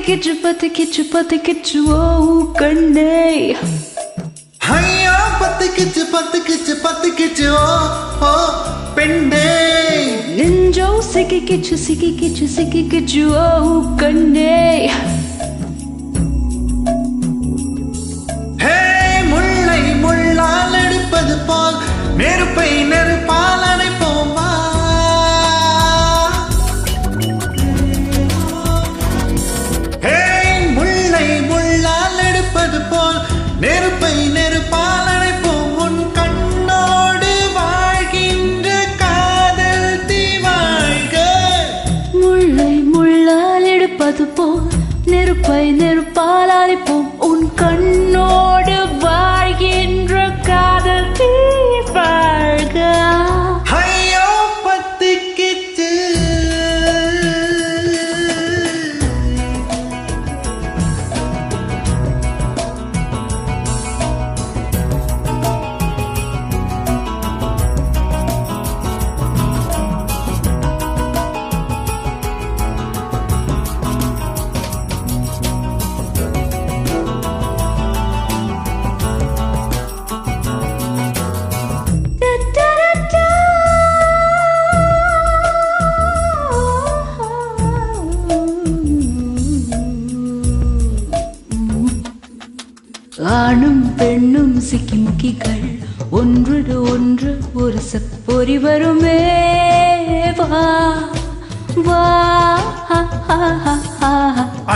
பத்திக்கிச்சு ஓ கண்ணே ஐயா பத்திக்கிச்சு ஓ பெண்ணே நெஞ்சோ சிக்கிக்கிச்சு ஓ கண்ணே ஹே முள்ளை முள்ளால் எடுப்பது போல் நெருப்பை நெருப்பால் அணைப்போம் வா ஹே முள்ளை முள்ளால் எடுப்பது போல் நெருப்பை நெருப்பால் அணைப்போம் உன் கண்ணோடு வாழ்கின்ற காதல் தீ வாழ்க முள்ளை முள்ளால் எடுப்பது போல் நெருப்பை நெருப்பால் அணைப்போம் உன் கண்ணோடு வாழ்கின்ற காதல் தீ வாழ்க ஐயோ பத்திக்கிச்சு ஆணும் பெண்ணும் சிக்கிமுக்கிகள் ஒன்று ஒன்று ஒரு செப்பொறி வருமே வா வா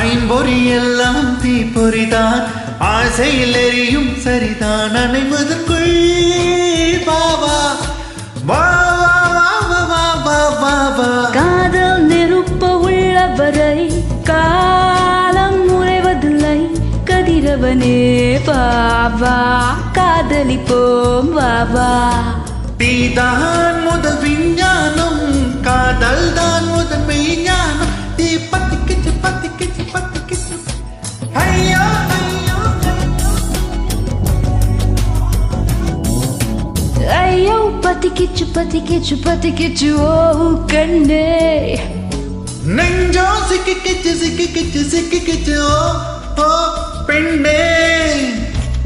ஐம்பொறி எல்லாம் தீப்பொறிதான் ஆசையில் எரியும் சரிதான் அனைவதற்குள் பாவா வா காதல் நெருப்ப உள்ளவரை காலம் முறைவதில்லை கதிரவனே பாவா காதலிப்போம் வாவா தீதான் முதல் விஞ்ஞானம் காதல் தான் முதல் மெய்ஞானம் தீ பத்திக்கிச்சு ஐயா ஐயோ பத்திக்கிச்சு ஓ கண்ணே நெஞ்சோ சிக்கிக்கிச்சு ஓ பெண்ணே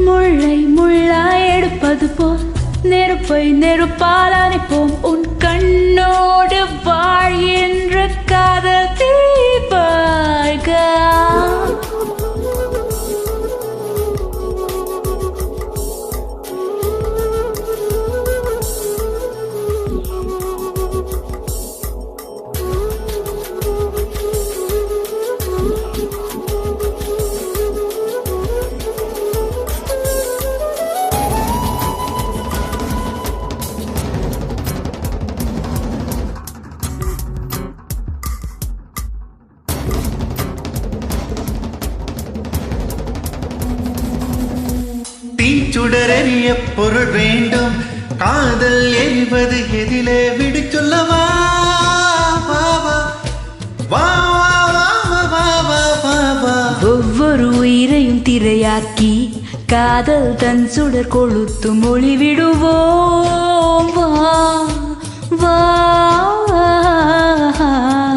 முள்ளை முள்ளாய் எடுப்பது போல் நெருப்பை நெருப்பால் அணைப்போம் உன் கண்ணோடு வாழ்கின்ற காதல் தீ வாழ்க தீச்சுடரெறிய பொருள் வேண்டும் காதல் எரிவது எதிலே விடு சொல்லவா ஒவ்வொரு உயிரையும் திரையாக்கி காதல் தன் சுடர் கொளுத்து மொழி விடுவோம் வா வா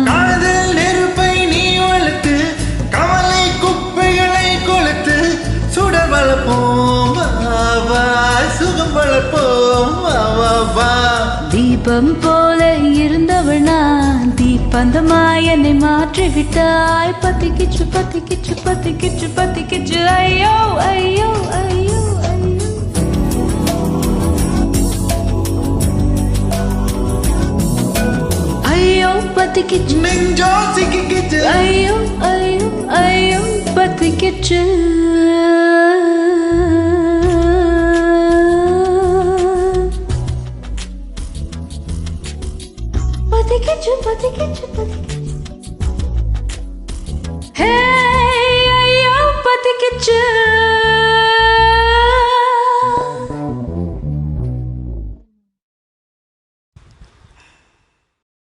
காதல் நெருப்பை நீ வளர்த்து கவலை குப்பைகளை கொளுத்து சுடர் வளர்ப்போம் வா சுகம் வளர்ப்போம் வா தீபம் போல இருந்தவள் நான் தீப்பந்தமாய் என்னை மாற்றிவிட்டாய் பத்திக்கிச்சு ஐயோ ஐயோ பத்திக்கிச்சு நெஞ்சோ சிக்கிக்கிச்சு ஐயோ பத்திக்கிச்சு Hey, ஐயோ பத்திக்கிச்சு